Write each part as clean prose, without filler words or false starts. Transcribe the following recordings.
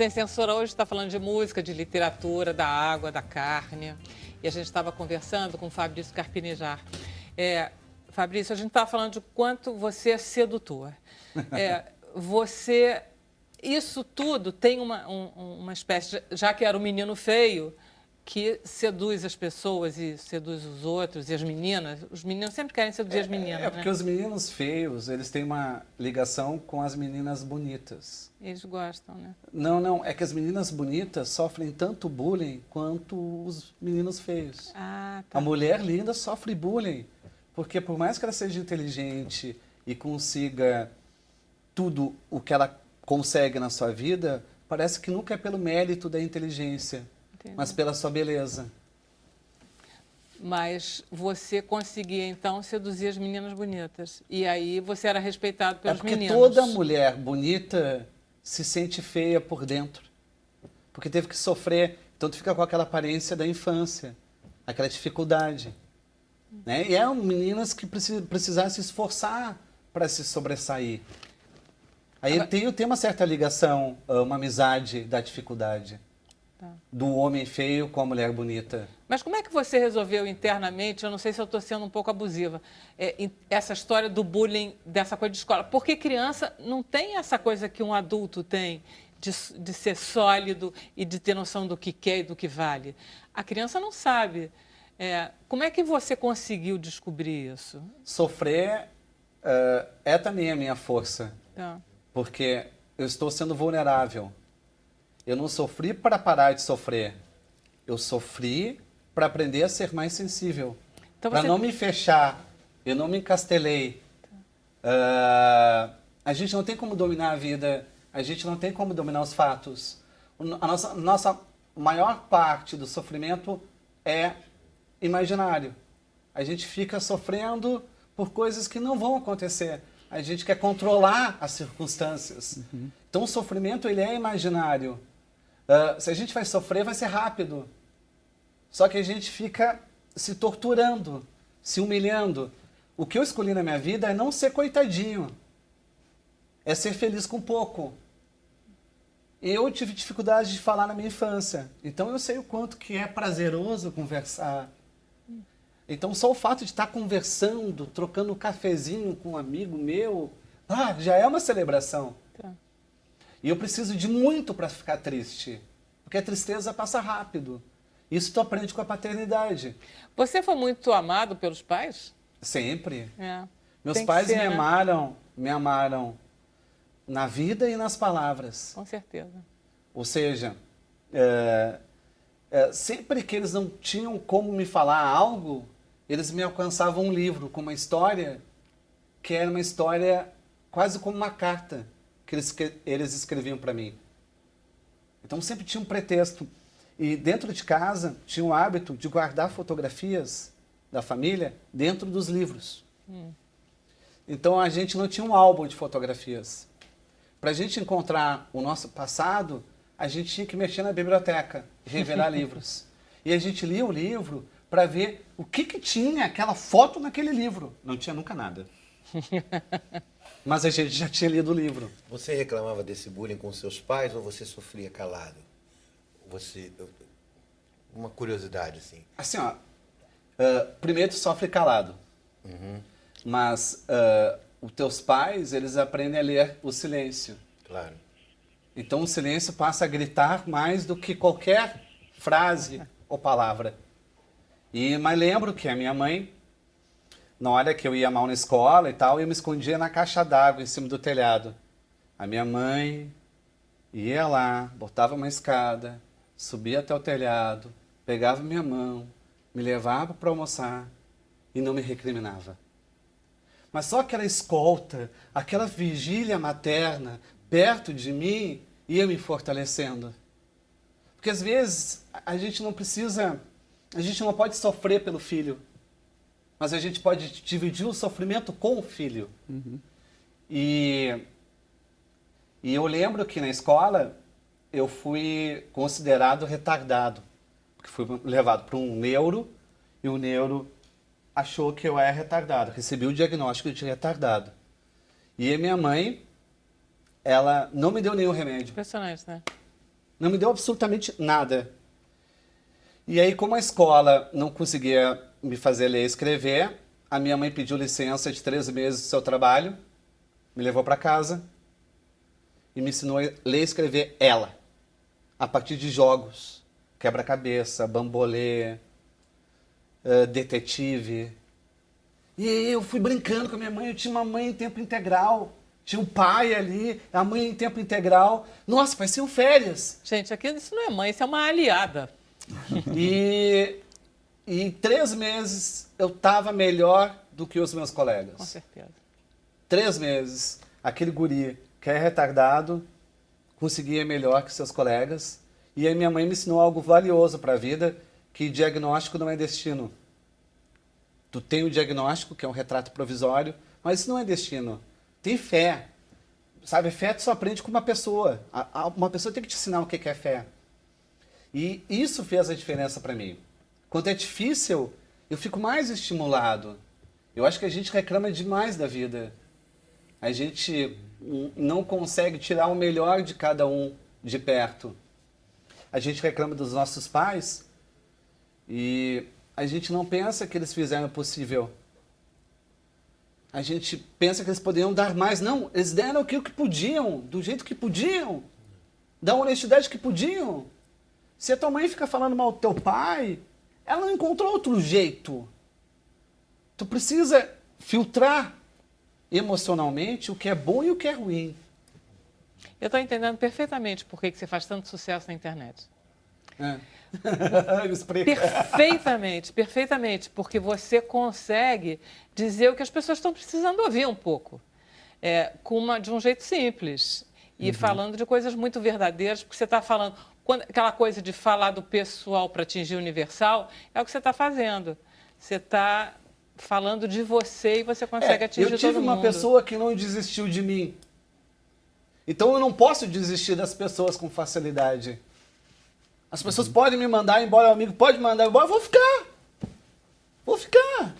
Sem Censura hoje está falando de música, de literatura, da água, da carne. E a gente estava conversando com o Fabrício Carpinejar. Fabrício, a gente estava falando de quanto você é sedutor. Isso tudo tem uma espécie, já que era um menino feio, que seduz as pessoas e seduz os outros e as meninas. Os meninos sempre querem seduzir as meninas, porque os meninos feios, eles têm uma ligação com as meninas bonitas. Eles gostam, né? Não, é que as meninas bonitas sofrem tanto bullying quanto os meninos feios. Ah, tá. A mulher linda sofre bullying, porque por mais que ela seja inteligente e consiga tudo o que ela consegue na sua vida, parece que nunca é pelo mérito da inteligência. Entendi. Mas pela sua beleza. Mas você conseguia, então, seduzir as meninas bonitas. E aí você era respeitado pelos meninos. Porque toda mulher bonita se sente feia por dentro. Porque teve que sofrer. Então tu fica com aquela aparência da infância. Aquela dificuldade. Né? E eram meninas que precisaram se esforçar para se sobressair. Aí tem uma certa ligação, uma amizade da dificuldade. Do homem feio com a mulher bonita. Mas como é que você resolveu internamente, eu não sei se eu estou sendo um pouco abusiva, essa história do bullying, dessa coisa de escola? Porque criança não tem essa coisa que um adulto tem, de ser sólido e de ter noção do que quer e do que vale. A criança não sabe. Como é que você conseguiu descobrir isso? Sofrer é também a minha força. Tá. Porque eu estou sendo vulnerável. Eu não sofri para parar de sofrer. Eu sofri para aprender a ser mais sensível. Então, para não me fechar. Eu não me encastelei. A gente não tem como dominar a vida. A gente não tem como dominar os fatos. A nossa maior parte do sofrimento é imaginário. A gente fica sofrendo por coisas que não vão acontecer. A gente quer controlar as circunstâncias. Uhum. Então o sofrimento ele é imaginário. Se a gente vai sofrer, vai ser rápido. Só que a gente fica se torturando, se humilhando. O que eu escolhi na minha vida é não ser coitadinho. É ser feliz com pouco. Eu tive dificuldade de falar na minha infância. Então eu sei o quanto que é prazeroso conversar. Então só o fato de estar conversando, trocando um cafezinho com um amigo meu, já é uma celebração. Tá. E eu preciso de muito para ficar triste, porque a tristeza passa rápido. Isso tu aprende com a paternidade. Você foi muito amado pelos pais? Sempre. Meus pais me amaram na vida e nas palavras. Com certeza. Ou seja, sempre que eles não tinham como me falar algo, eles me alcançavam um livro com uma história que era uma história quase como uma carta que eles escreviam para mim. Então sempre tinha um pretexto. E dentro de casa tinha o hábito de guardar fotografias da família dentro dos livros. Então a gente não tinha um álbum de fotografias. Para a gente encontrar o nosso passado, a gente tinha que mexer na biblioteca, revelar livros. E a gente lia o livro para ver o que tinha aquela foto naquele livro. Não tinha nunca nada. Mas a gente já tinha lido o livro. Você reclamava desse bullying com seus pais ou você sofria calado? Uma curiosidade, assim. Assim, ó. Primeiro tu sofre calado. Uhum. Mas os teus pais, eles aprendem a ler o silêncio. Claro. Então o silêncio passa a gritar mais do que qualquer frase ou palavra. Mas lembro que a minha mãe, na hora que eu ia mal na escola e tal, eu me escondia na caixa d'água em cima do telhado. A minha mãe ia lá, botava uma escada, subia até o telhado, pegava minha mão, me levava para almoçar e não me recriminava. Mas só aquela escolta, aquela vigília materna perto de mim ia me fortalecendo. Porque às vezes a gente não pode sofrer pelo filho, mas a gente pode dividir o sofrimento com o filho. Uhum. E eu lembro que na escola eu fui considerado retardado, porque fui levado para um neuro e o neuro achou que eu era retardado, recebi o diagnóstico de retardado. E a minha mãe, ela não me deu nenhum remédio. Impressionante, né? Não me deu absolutamente nada. E aí, como a escola não conseguia me fazer ler e escrever, a minha mãe pediu licença de 13 meses do seu trabalho, me levou para casa e me ensinou a ler e escrever ela, a partir de jogos, quebra-cabeça, bambolê, detetive. E aí eu fui brincando com a minha mãe, eu tinha uma mãe em tempo integral, tinha um pai ali, a mãe em tempo integral. Nossa, pareciam férias. Gente, aqui isso não é mãe, isso é uma aliada. E em 3 meses eu estava melhor do que os meus colegas. Com certeza. 3 meses, aquele guri que é retardado conseguia melhor que seus colegas. E aí minha mãe me ensinou algo valioso para a vida, que diagnóstico não é destino. Tu tem o diagnóstico, que é um retrato provisório, mas isso não é destino. Tem fé. Sabe, fé tu só aprende com uma pessoa. Uma pessoa tem que te ensinar o que é fé. E isso fez a diferença para mim. Quando é difícil, eu fico mais estimulado. Eu acho que a gente reclama demais da vida. A gente não consegue tirar o melhor de cada um de perto. A gente reclama dos nossos pais e a gente não pensa que eles fizeram o possível. A gente pensa que eles poderiam dar mais. Não, eles deram aquilo que podiam, do jeito que podiam, da honestidade que podiam. Se a tua mãe fica falando mal do teu pai, ela não encontrou outro jeito. Tu precisa filtrar emocionalmente o que é bom e o que é ruim. Eu estou entendendo perfeitamente por que você faz tanto sucesso na internet. Perfeitamente, perfeitamente, porque você consegue dizer o que as pessoas estão precisando ouvir um pouco, de um jeito simples e falando de coisas muito verdadeiras, porque você está falando, aquela coisa de falar do pessoal para atingir o universal, é o que você está fazendo. Você está falando de você e você consegue atingir todo mundo. Eu tive uma pessoa que não desistiu de mim. Então eu não posso desistir das pessoas com facilidade. As pessoas podem me mandar embora, o amigo pode me mandar embora, eu vou ficar. Vou ficar.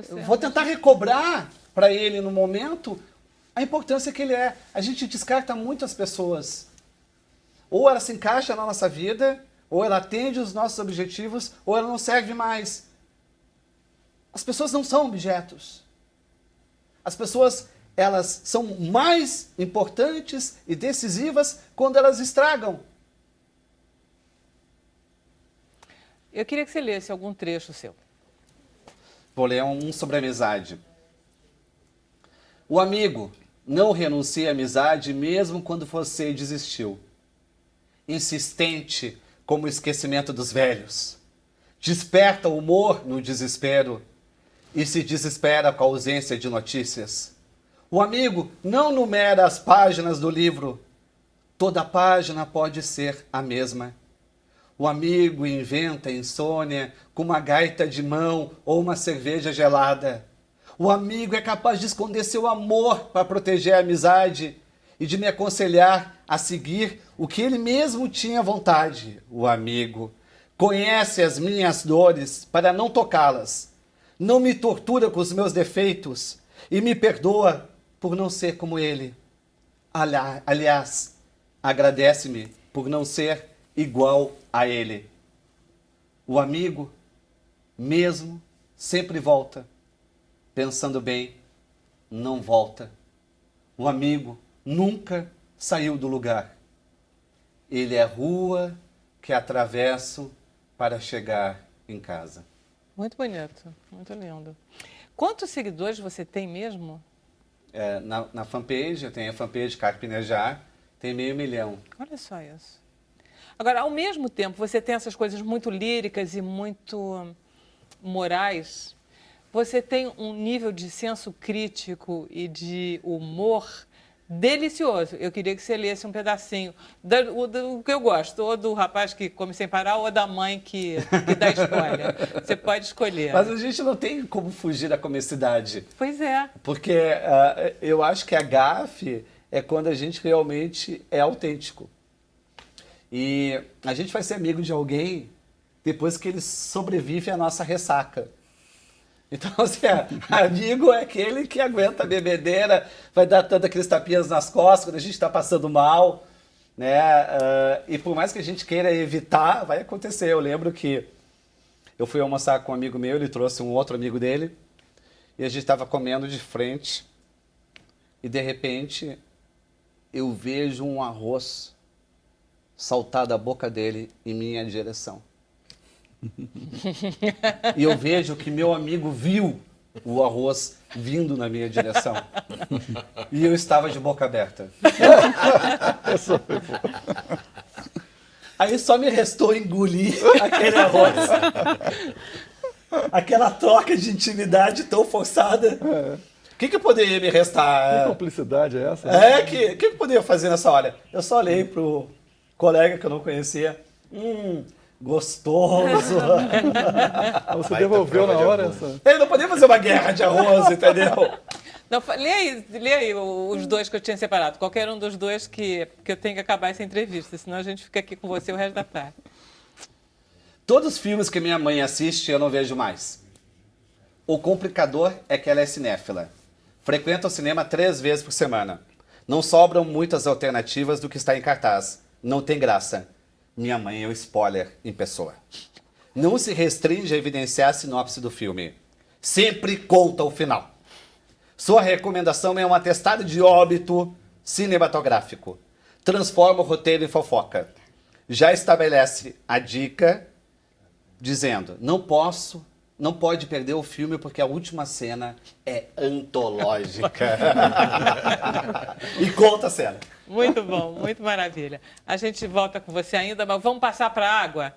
Eu vou tentar recobrar para ele no momento a importância que ele é. A gente descarta muitas pessoas. Ou ela se encaixa na nossa vida, ou ela atende os nossos objetivos, ou ela não serve mais. As pessoas não são objetos. As pessoas, elas são mais importantes e decisivas quando elas estragam. Eu queria que você lesse algum trecho seu. Vou ler um sobre amizade. O amigo não renuncia à amizade mesmo quando você desistiu. Insistente como o esquecimento dos velhos. Desperta o humor no desespero e se desespera com a ausência de notícias. O amigo não numera as páginas do livro. Toda página pode ser a mesma. O amigo inventa insônia com uma gaita de mão ou uma cerveja gelada. O amigo é capaz de esconder seu amor para proteger a amizade e de me aconselhar a seguir o que ele mesmo tinha vontade. O amigo conhece as minhas dores para não tocá-las. Não me tortura com os meus defeitos e me perdoa por não ser como ele. Aliás, agradece-me por não ser igual a ele. O amigo, mesmo, sempre volta. Pensando bem, não volta. O amigo nunca saiu do lugar. Ele é a rua que atravesso para chegar em casa. Muito bonito, muito lindo. Quantos seguidores você tem mesmo? Na fanpage, eu tenho a fanpage Carpinejar, tem 500 mil. Olha só isso. Agora, ao mesmo tempo, você tem essas coisas muito líricas e muito morais. Você tem um nível de senso crítico e de humor delicioso. Eu queria que você lesse um pedacinho do que eu gosto, ou do rapaz que come sem parar, ou da mãe que dá escolha. Você pode escolher. Mas a gente não tem como fugir da comicidade. Pois é. Porque eu acho que a gafe é quando a gente realmente é autêntico. E a gente vai ser amigo de alguém depois que ele sobrevive à nossa ressaca. Então, assim, amigo é aquele que aguenta a bebedeira, vai dar tanto aqueles tapinhas nas costas quando a gente está passando mal. né? E por mais que a gente queira evitar, vai acontecer. Eu lembro que eu fui almoçar com um amigo meu, ele trouxe um outro amigo dele, e a gente estava comendo de frente, e de repente eu vejo um arroz saltar da boca dele em minha direção. E eu vejo que meu amigo viu o arroz vindo na minha direção. E eu estava de boca aberta. Aí só me restou engolir aquele arroz. Aquela troca de intimidade tão forçada. O que poderia me restar? Que cumplicidade é essa? O que eu poderia fazer nessa hora? Eu só olhei pro colega que eu não conhecia. Gostoso. Você Baita devolveu prova na de hora amor. essa? Ele não podia fazer uma guerra de arroz, entendeu? Não, lê aí os dois que eu tinha separado. Qualquer um dos dois que eu tenho que acabar essa entrevista, senão a gente fica aqui com você o resto da tarde. Todos os filmes que minha mãe assiste, eu não vejo mais. O complicador é que ela é cinéfila. Frequenta o cinema 3 vezes por semana. Não sobram muitas alternativas do que está em cartaz. Não tem graça. Minha mãe é o spoiler em pessoa. Não se restringe a evidenciar a sinopse do filme. Sempre conta o final. Sua recomendação é um atestado de óbito cinematográfico. Transforma o roteiro em fofoca. Já estabelece a dica dizendo: não pode perder o filme porque a última cena é antológica. E conta a cena. Muito bom, muito maravilha. A gente volta com você ainda, mas vamos passar para a água?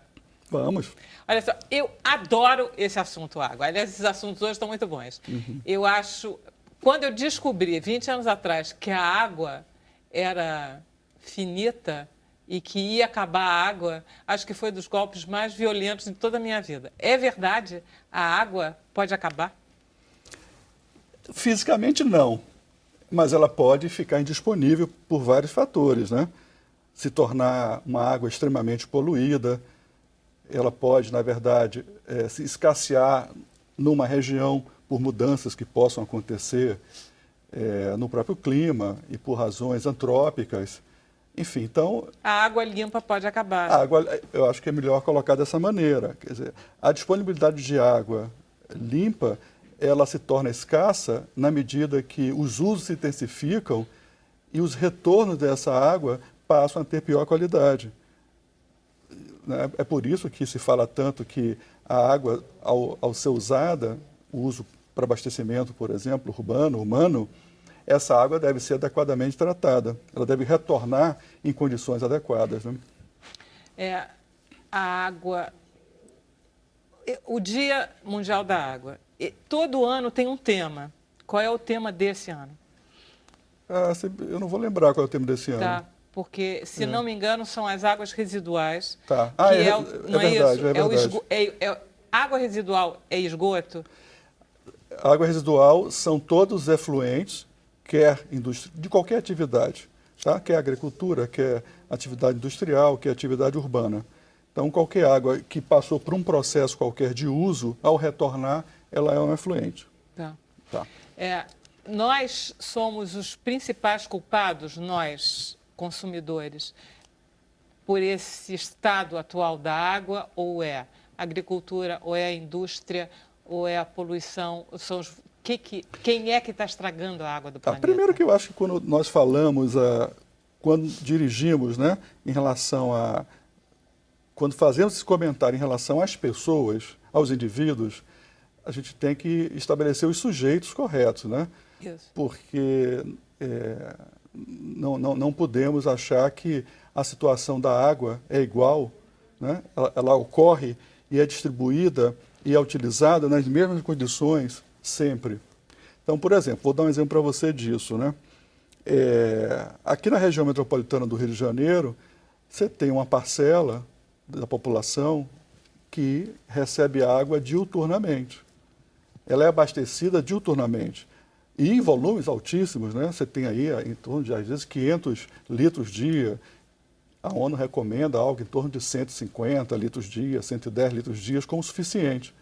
Vamos. Olha só, eu adoro esse assunto água. Aliás, esses assuntos hoje estão muito bons. Eu acho, quando eu descobri, 20 anos atrás, que a água era finita e que ia acabar a água, acho que foi dos golpes mais violentos de toda a minha vida. É verdade? A água pode acabar? Fisicamente não, mas ela pode ficar indisponível por vários fatores, né? Se tornar uma água extremamente poluída, ela pode, na verdade, se escassear numa região por mudanças que possam acontecer no próprio clima e por razões antrópicas. Enfim, então... A água limpa pode acabar. A água, eu acho que é melhor colocar dessa maneira. Quer dizer, a disponibilidade de água limpa, ela se torna escassa na medida que os usos se intensificam e os retornos dessa água passam a ter pior qualidade. É por isso que se fala tanto que a água, ao ser usada, o uso para abastecimento, por exemplo, urbano, humano, essa água deve ser adequadamente tratada. Ela deve retornar em condições adequadas. Né? A água... O Dia Mundial da Água. Todo ano tem um tema. Qual é o tema desse ano? Eu não vou lembrar qual é o tema desse ano. Tá, porque, se não me engano, são as águas residuais. Tá. Não é verdade, isso? é verdade. Água residual é esgoto? A água residual são todos os efluentes, quer de qualquer atividade, tá? Quer agricultura, quer atividade industrial, quer atividade urbana. Então, qualquer água que passou por um processo qualquer de uso, ao retornar, ela é um efluente. Tá. Tá. Nós somos os principais culpados, nós, consumidores, por esse estado atual da água, ou é a agricultura, ou é a indústria, ou é a poluição? Quem é que está estragando a água do planeta? Primeiro que eu acho que quando nós falamos, quando dirigimos, né, em relação a... Quando fazemos esse comentário em relação às pessoas, aos indivíduos, a gente tem que estabelecer os sujeitos corretos, né? Isso. Porque não podemos achar que a situação da água é igual, né? Ela ocorre e é distribuída e é utilizada nas mesmas condições sempre. Então, por exemplo, vou dar um exemplo para você disso, né? Aqui na região metropolitana do Rio de Janeiro, você tem uma parcela da população que recebe água diuturnamente. Ela é abastecida diuturnamente. E em volumes altíssimos, né? Você tem aí em torno de, às vezes, 500 litros dia. A ONU recomenda algo em torno de 150 litros dia, 110 litros dia como suficiente.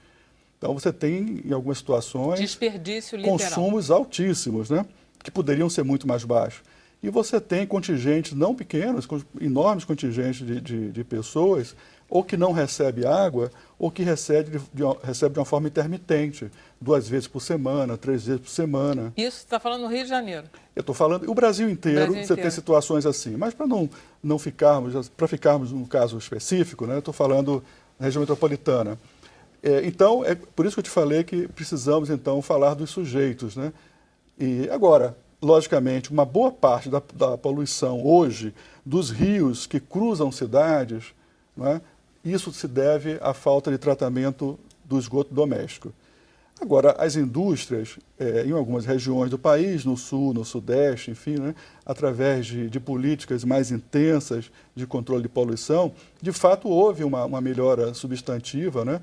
Então, você tem, em algumas situações, desperdício literal, consumos altíssimos, né? Que poderiam ser muito mais baixos. E você tem contingentes não pequenos, enormes contingentes de pessoas, ou que não recebe água, ou que recebe de uma forma intermitente, 2 vezes por semana, 3 vezes por semana. Isso você está falando no Rio de Janeiro. Eu estou falando, o Brasil inteiro, você tem situações assim. Mas para não ficarmos, para ficarmos num caso específico, né, eu estou falando na região metropolitana. Então, é por isso que eu te falei que precisamos, então, falar dos sujeitos, né? E agora, logicamente, uma boa parte da poluição hoje dos rios que cruzam cidades, não é? Isso se deve à falta de tratamento do esgoto doméstico. Agora, as indústrias, em algumas regiões do país, no sul, no sudeste, enfim, né, através de políticas mais intensas de controle de poluição, de fato houve uma melhora substantiva, né,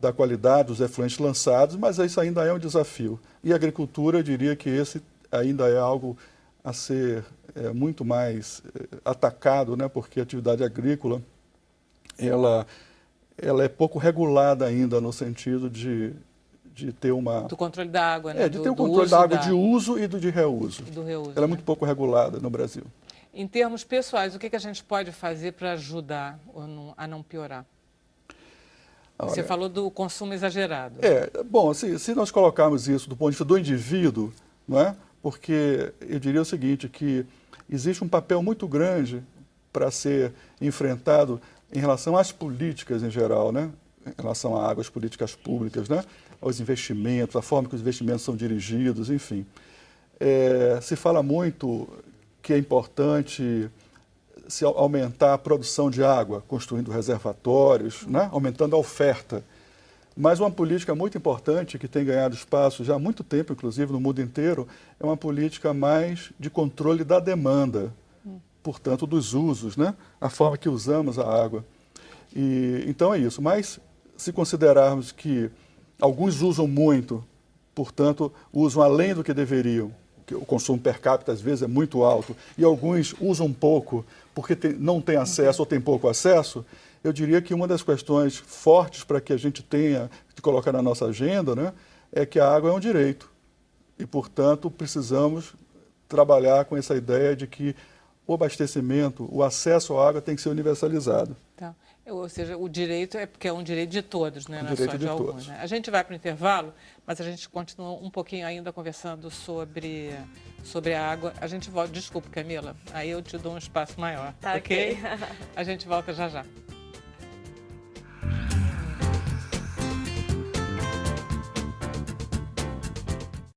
da qualidade dos efluentes lançados, mas isso ainda é um desafio. E a agricultura, eu diria que esse ainda é algo a ser muito mais atacado, né, porque a atividade agrícola ela é pouco regulada ainda no sentido de ter uma... Do controle da água, né? De ter o controle da água de uso e de reuso. Do reuso, ela é muito pouco regulada no Brasil. Em termos pessoais, o que a gente pode fazer para ajudar a não piorar? Você falou do consumo exagerado. Bom, se nós colocarmos isso do ponto de vista do indivíduo, não é? Porque eu diria o seguinte, que existe um papel muito grande para ser enfrentado em relação às políticas em geral, né? Em relação à água, às políticas públicas, né? Aos investimentos, a forma que os investimentos são dirigidos, enfim. Se fala muito que é importante se aumentar a produção de água, construindo reservatórios, né? Aumentando a oferta. Mas uma política muito importante, que tem ganhado espaço já há muito tempo, inclusive no mundo inteiro, é uma política mais de controle da demanda, portanto, dos usos, né? A forma que usamos a água. Então é isso. Mas se considerarmos que alguns usam muito, portanto, usam além do que deveriam, que o consumo per capita às vezes é muito alto, e alguns usam pouco porque não têm acesso ou têm pouco acesso, eu diria que uma das questões fortes para que a gente tenha de colocar na nossa agenda, né, é que a água é um direito. E, portanto, precisamos trabalhar com essa ideia de que o abastecimento, o acesso à água tem que ser universalizado. Tá. Ou seja, o direito é porque é um direito de todos, né? Não é só de alguns. Todos. Né? A gente vai para o intervalo, mas a gente continua um pouquinho ainda conversando sobre a água. A gente volta. Desculpa, Camila, aí eu te dou um espaço maior, Tá, ok? A gente volta já já.